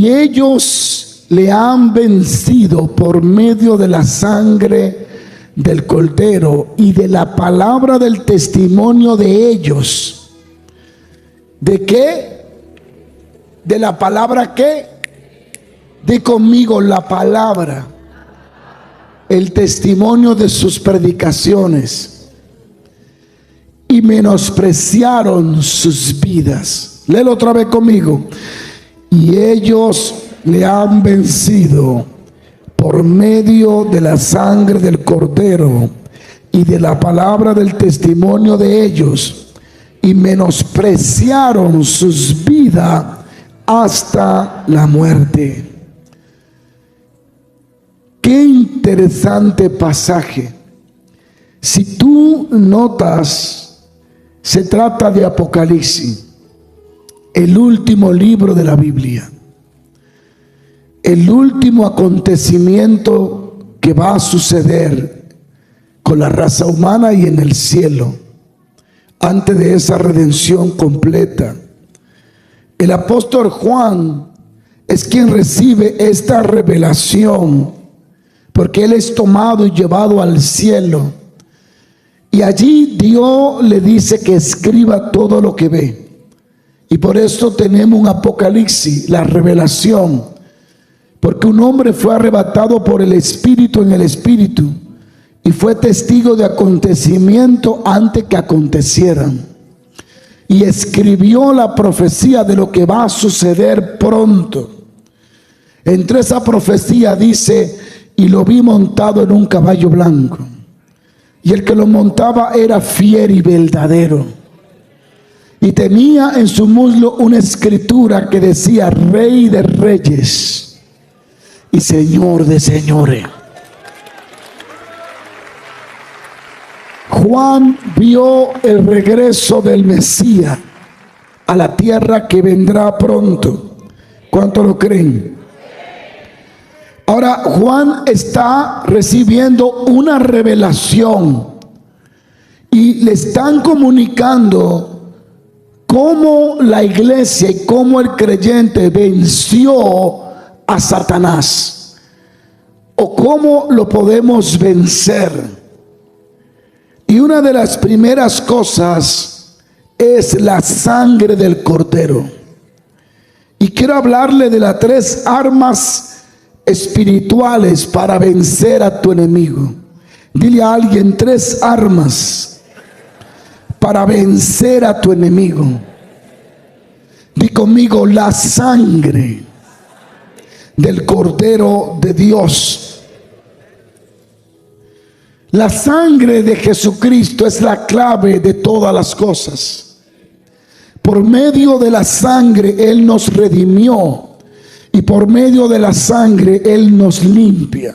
Y ellos le han vencido por medio de la sangre del Cordero y de la palabra del testimonio de ellos. ¿De qué? ¿De la palabra qué? Di conmigo, la palabra. El testimonio de sus predicaciones. Y menospreciaron sus vidas. Léelo otra vez conmigo. Y ellos le han vencido por medio de la sangre del Cordero y de la palabra del testimonio de ellos, y menospreciaron sus vidas hasta la muerte. Qué interesante pasaje. Si tú notas, se trata de Apocalipsis, el último libro de la Biblia. El último acontecimiento que va a suceder con la raza humana y en el cielo, antes de esa redención completa. El apóstol Juan es quien recibe esta revelación, porque él es tomado y llevado al cielo. Y allí Dios le dice que escriba todo lo que ve. Y por eso tenemos un Apocalipsis, la revelación. Porque un hombre fue arrebatado por el Espíritu en el Espíritu y fue testigo de acontecimientos antes que acontecieran. Y escribió la profecía de lo que va a suceder pronto. Entre esa profecía dice: y lo vi montado en un caballo blanco. Y el que lo montaba era fiel y verdadero. Y tenía en su muslo una escritura que decía: Rey de Reyes y Señor de señores. Juan vio el regreso del Mesías a la tierra que vendrá pronto. ¿Cuánto lo creen? Ahora Juan está recibiendo una revelación y le están comunicando cómo la iglesia y cómo el creyente venció a Satanás, o cómo lo podemos vencer. Y una de las primeras cosas es la sangre del Cordero. Y quiero hablarle de las 3 armas espirituales para vencer a tu enemigo. Dile a alguien: 3 armas para vencer a tu enemigo. Di conmigo: la sangre del Cordero de Dios. La sangre de Jesucristo es la clave de todas las cosas. Por medio de la sangre Él nos redimió, y por medio de la sangre Él nos limpia.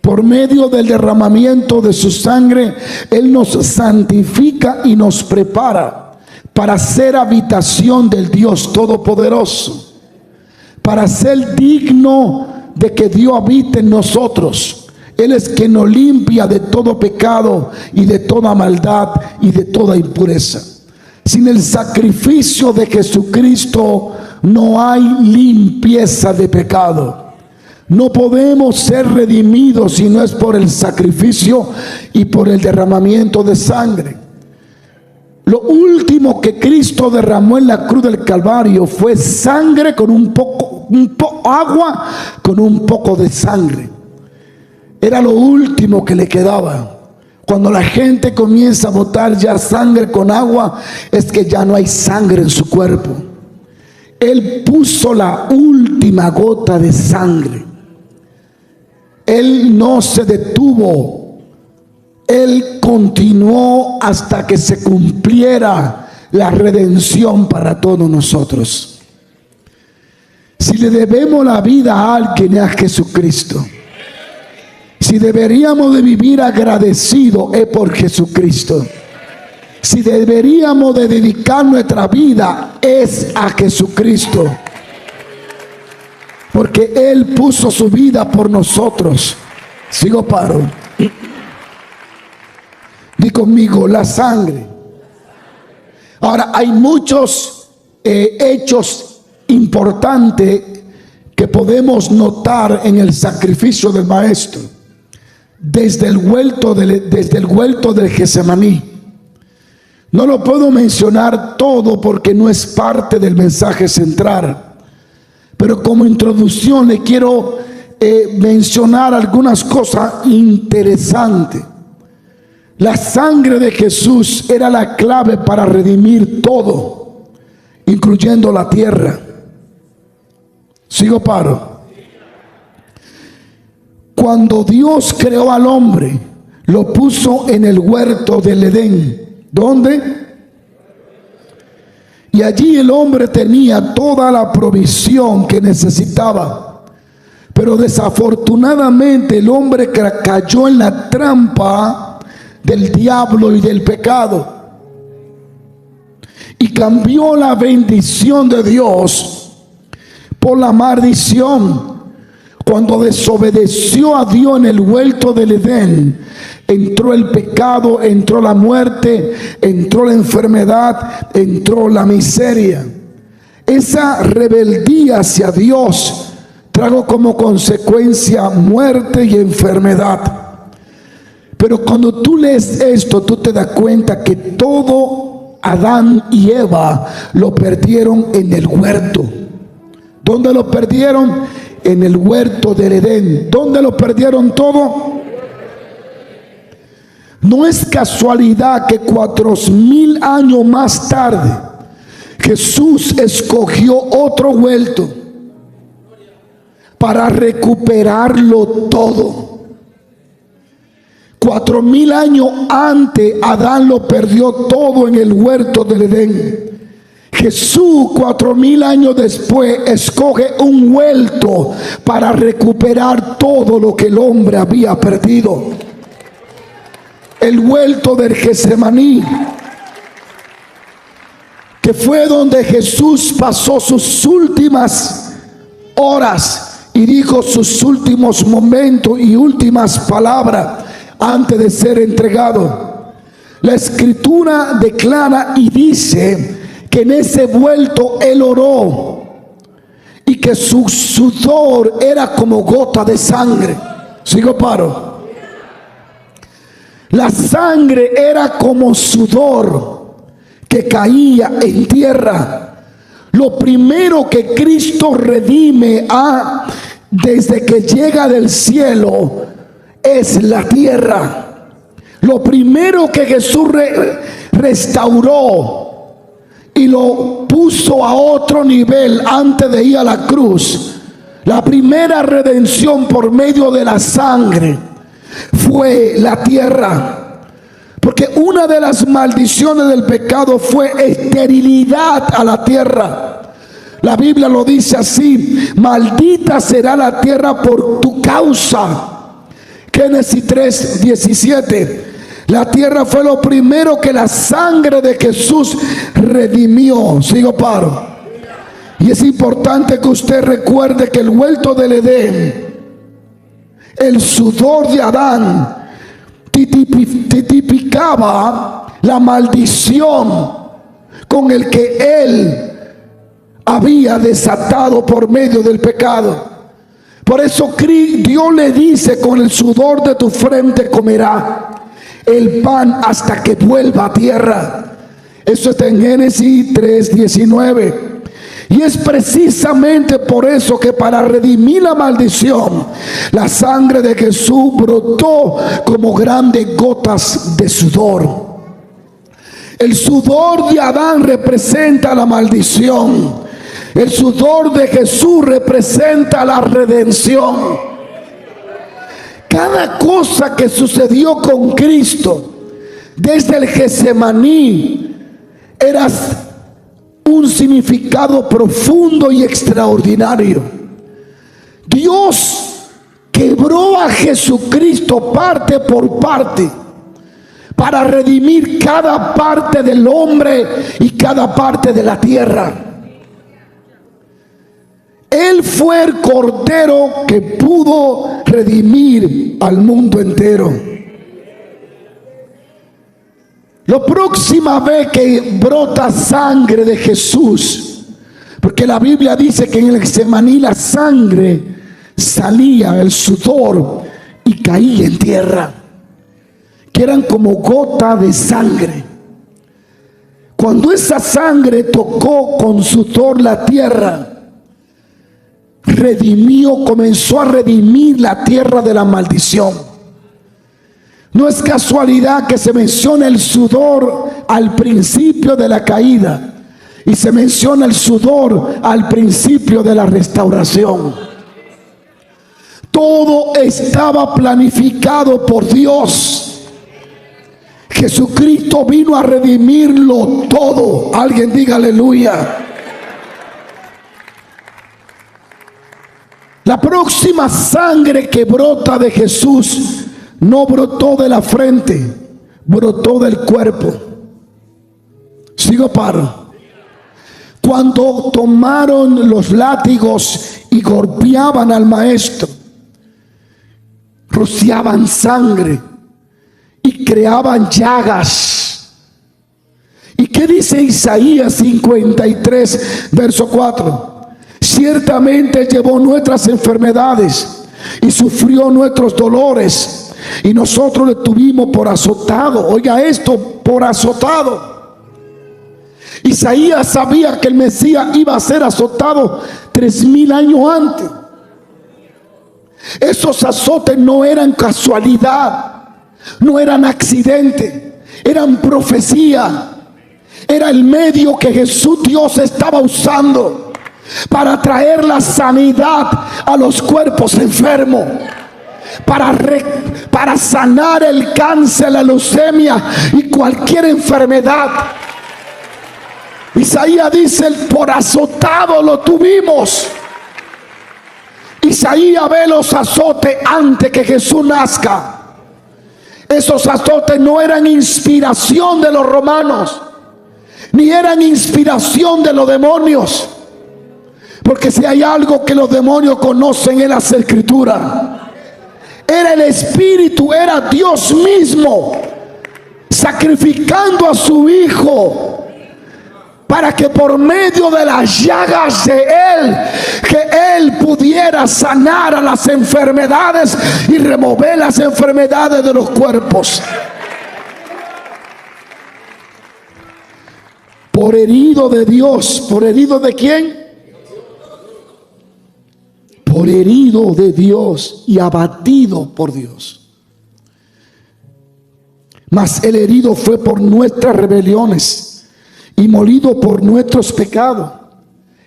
Por medio del derramamiento de su sangre Él nos santifica y nos prepara para ser habitación del Dios Todopoderoso, para ser digno de que Dios habite en nosotros. Él es quien nos limpia de todo pecado y de toda maldad y de toda impureza. Sin el sacrificio de Jesucristo no hay limpieza de pecado. No podemos ser redimidos si no es por el sacrificio y por el derramamiento de sangre. Lo último que Cristo derramó en la cruz del Calvario fue sangre con agua con un poco de sangre. Era lo último que le quedaba. Cuando la gente comienza a botar ya sangre con agua, es que ya no hay sangre en su cuerpo. Él puso la última gota de sangre. Él no se detuvo. Él continuó hasta que se cumpliera la redención para todos nosotros. Si le debemos la vida a alguien, es a Jesucristo. Si deberíamos de vivir agradecidos, es por Jesucristo. Si deberíamos de dedicar nuestra vida, es a Jesucristo. Porque Él puso su vida por nosotros. Sigo paro. Di conmigo: la sangre. Ahora, hay muchos hechos importantes que podemos notar en el sacrificio del Maestro desde el huerto del Getsemaní. No lo puedo mencionar todo porque no es parte del mensaje central, pero como introducción le quiero mencionar algunas cosas interesantes. La sangre de Jesús era la clave para redimir todo, incluyendo la tierra. ¿Sigo paro? Cuando Dios creó al hombre, lo puso en el huerto del Edén. ¿Dónde? Y allí el hombre tenía toda la provisión que necesitaba. Pero desafortunadamente el hombre cayó en la trampa del diablo y del pecado. Y cambió la bendición de Dios por la maldición. Cuando desobedeció a Dios en el huerto del Edén, entró el pecado, entró la muerte, entró la enfermedad, entró la miseria. Esa rebeldía hacia Dios trajo como consecuencia muerte y enfermedad. Pero cuando tú lees esto, tú te das cuenta que todo Adán y Eva lo perdieron en el huerto. ¿Dónde lo perdieron? En el huerto del Edén. ¿Dónde lo perdieron todo? No es casualidad que 4000 años más tarde Jesús escogió otro huerto para recuperarlo todo. 4000 años antes Adán lo perdió todo en el huerto del Edén. Jesús 4000 años después escoge un huerto para recuperar todo lo que el hombre había perdido. El huerto del Getsemaní, que fue donde Jesús pasó sus últimas horas y dijo sus últimos momentos y últimas palabras antes de ser entregado. La Escritura declara y dice que en ese huerto él oró y que su sudor era como gota de sangre. ¿Sigo paro? La sangre era como sudor que caía en tierra. Lo primero que Cristo redime desde que llega del cielo es la tierra. Lo primero que Jesús restauró y lo puso a otro nivel antes de ir a la cruz. La primera redención por medio de la sangre fue la tierra. Porque una de las maldiciones del pecado fue esterilidad a la tierra. La Biblia lo dice así: maldita será la tierra por tu causa. Génesis 3:17. La tierra fue lo primero que la sangre de Jesús redimió. Sigo paro. Y es importante que usted recuerde que el huerto del Edén, el sudor de Adán, tipificaba la maldición con el que él había desatado por medio del pecado. Por eso Dios le dice: con el sudor de tu frente comerá el pan hasta que vuelva a tierra. Eso está en Génesis 3:19. Y es precisamente por eso que para redimir la maldición, la sangre de Jesús brotó como grandes gotas de sudor. El sudor de Adán representa la maldición. El sudor de Jesús representa la redención. Cada cosa que sucedió con Cristo desde el Getsemaní era un significado profundo y extraordinario. Dios quebró a Jesucristo parte por parte para redimir cada parte del hombre y cada parte de la tierra. Él fue el cordero que pudo redimir al mundo entero. La próxima vez que brota sangre de Jesús, porque Porque la Biblia dice que en el Getsemaní la sangre salía, el sudor, y caía en tierra, que eran como gota de sangre. Cuando esa sangre tocó con sudor la tierra, comenzó a redimir la tierra de la maldición. No es casualidad que se mencione el sudor al principio de la caída y se menciona el sudor al principio de la restauración. Todo estaba planificado por Dios. Jesucristo vino a redimirlo todo. Alguien diga aleluya. La próxima sangre que brota de Jesús no brotó de la frente, brotó del cuerpo. Sigo paro. Cuando tomaron los látigos y golpeaban al maestro, rociaban sangre y creaban llagas. ¿Y qué dice Isaías 53, verso 4? Ciertamente llevó nuestras enfermedades y sufrió nuestros dolores, y nosotros le tuvimos por azotado. Oiga esto, por azotado. Isaías sabía que el Mesías iba a ser azotado 3000 años antes. Esos azotes no eran casualidad, no eran accidente, eran profecía. Era el medio que Jesús, Dios, estaba usando para traer la sanidad a los cuerpos enfermos, para sanar el cáncer, la leucemia y cualquier enfermedad. Isaías dice: por azotado lo tuvimos. Isaías ve los azotes antes que Jesús nazca. Esos azotes no eran inspiración de los romanos, ni eran inspiración de los demonios. Porque si hay algo que los demonios conocen es las escrituras. Era el Espíritu, era Dios mismo sacrificando a su Hijo para que por medio de las llagas de Él, que Él pudiera sanar a las enfermedades y remover las enfermedades de los cuerpos. Por herido de Dios. ¿Por herido de quién? Por herido de Dios y abatido por Dios. Mas el herido fue por nuestras rebeliones y molido por nuestros pecados,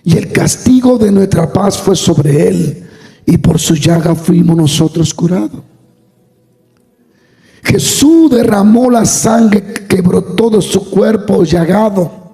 y el castigo de nuestra paz fue sobre él, y por su llaga fuimos nosotros curados. Jesús derramó la sangre que brotó de su cuerpo llagado.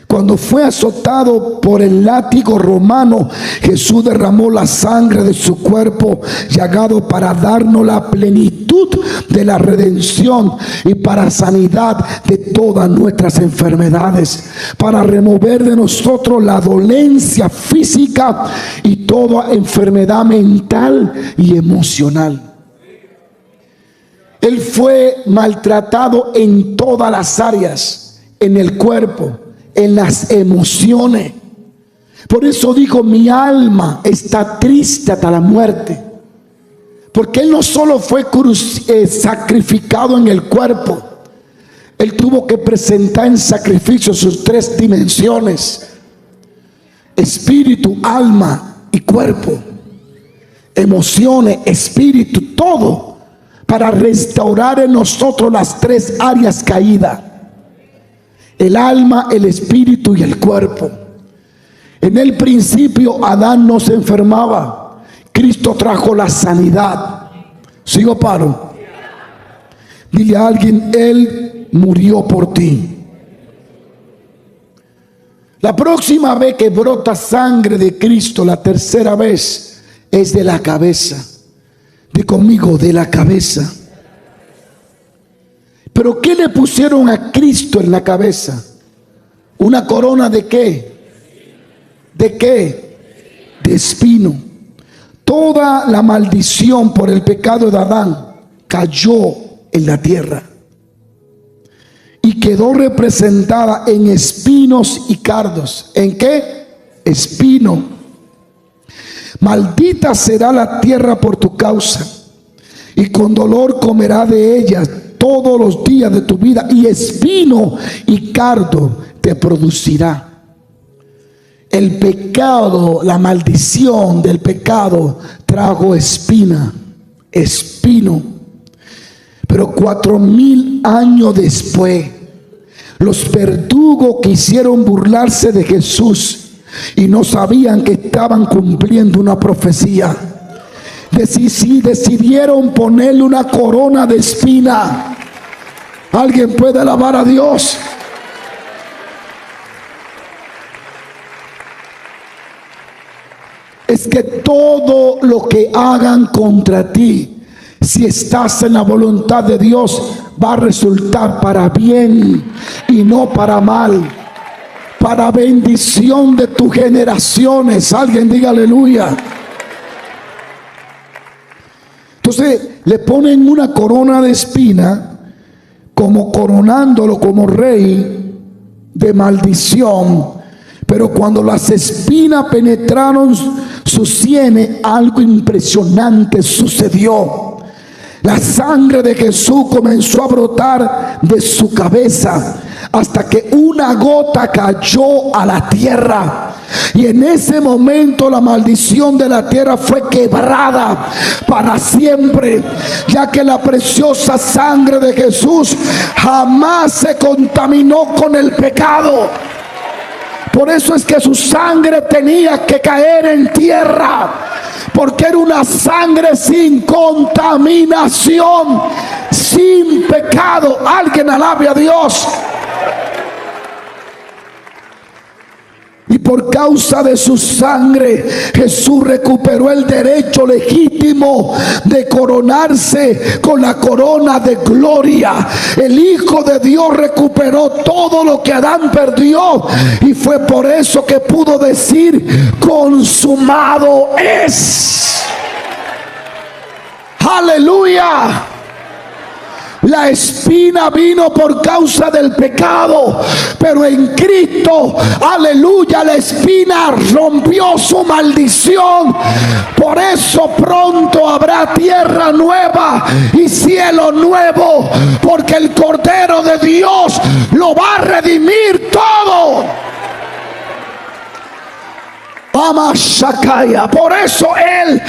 Cuando fue azotado por el látigo romano, Jesús derramó la sangre de su cuerpo llagado para darnos la plenitud de la redención y para sanidad de todas nuestras enfermedades, para remover de nosotros la dolencia física y toda enfermedad mental y emocional. Él fue maltratado en todas las áreas, en el cuerpo, en las emociones. Por eso dijo: mi alma está triste hasta la muerte. Porque Él no solo fue sacrificado en el cuerpo, Él tuvo que presentar en sacrificio sus tres dimensiones: espíritu, alma y cuerpo. Emociones, espíritu, todo, para restaurar en nosotros las tres áreas caídas: el alma, el espíritu y el cuerpo. En el principio Adán no se enfermaba. Cristo trajo la sanidad. Sigo paro. Dile a alguien: Él murió por ti. La próxima vez que brota sangre de Cristo, la tercera vez, es de la cabeza. Di conmigo: de la cabeza. ¿Pero qué le pusieron a Cristo en la cabeza? ¿Una corona de qué? ¿De qué? De espino. Toda la maldición por el pecado de Adán cayó en la tierra y quedó representada en espinos y cardos. ¿En qué? espino. Maldita será la tierra por tu causa, y con dolor comerás de ella todos los días de tu vida, y espino y cardo te producirá. El pecado, la maldición del pecado trajo espino. Pero 4000 años después, los verdugos quisieron burlarse de Jesús y no sabían que estaban cumpliendo una profecía. Decidieron ponerle una corona de espina. ¿Alguien puede alabar a Dios? Es que todo lo que hagan contra ti, si estás en la voluntad de Dios, va a resultar para bien y no para mal, para bendición de tus generaciones. Alguien diga aleluya. Entonces le ponen una corona de espina, como coronándolo como rey de maldición. Pero cuando las espinas penetraron sus sienes, algo impresionante sucedió. La sangre de Jesús comenzó a brotar de su cabeza hasta que una gota cayó a la tierra. Y en ese momento la maldición de la tierra fue quebrada para siempre, ya que la preciosa sangre de Jesús jamás se contaminó con el pecado. Por eso es que su sangre tenía que caer en tierra, porque era una sangre sin contaminación, sin pecado. Alguien alabe a Dios. Y por causa de su sangre, Jesús recuperó el derecho legítimo de coronarse con la corona de gloria. El Hijo de Dios recuperó todo lo que Adán perdió, y fue por eso que pudo decir: consumado es. Aleluya. La espina vino por causa del pecado, pero en Cristo, aleluya, la espina rompió su maldición. Por eso pronto habrá tierra nueva y cielo nuevo, porque el Cordero de Dios lo va a redimir todo. Por eso él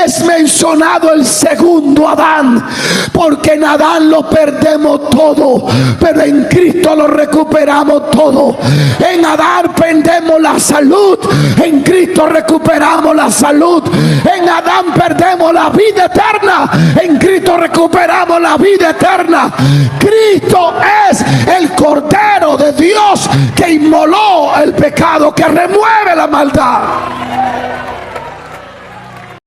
es mencionado el segundo Adán, porque en Adán lo perdemos todo, pero en Cristo lo recuperamos todo. En Adán perdemos la salud, en Cristo recuperamos la salud. En Adán perdemos la vida eterna, en Cristo recuperamos la vida eterna. Cristo es el Cordero de Dios que inmoló el pecado, que remueve la maldad.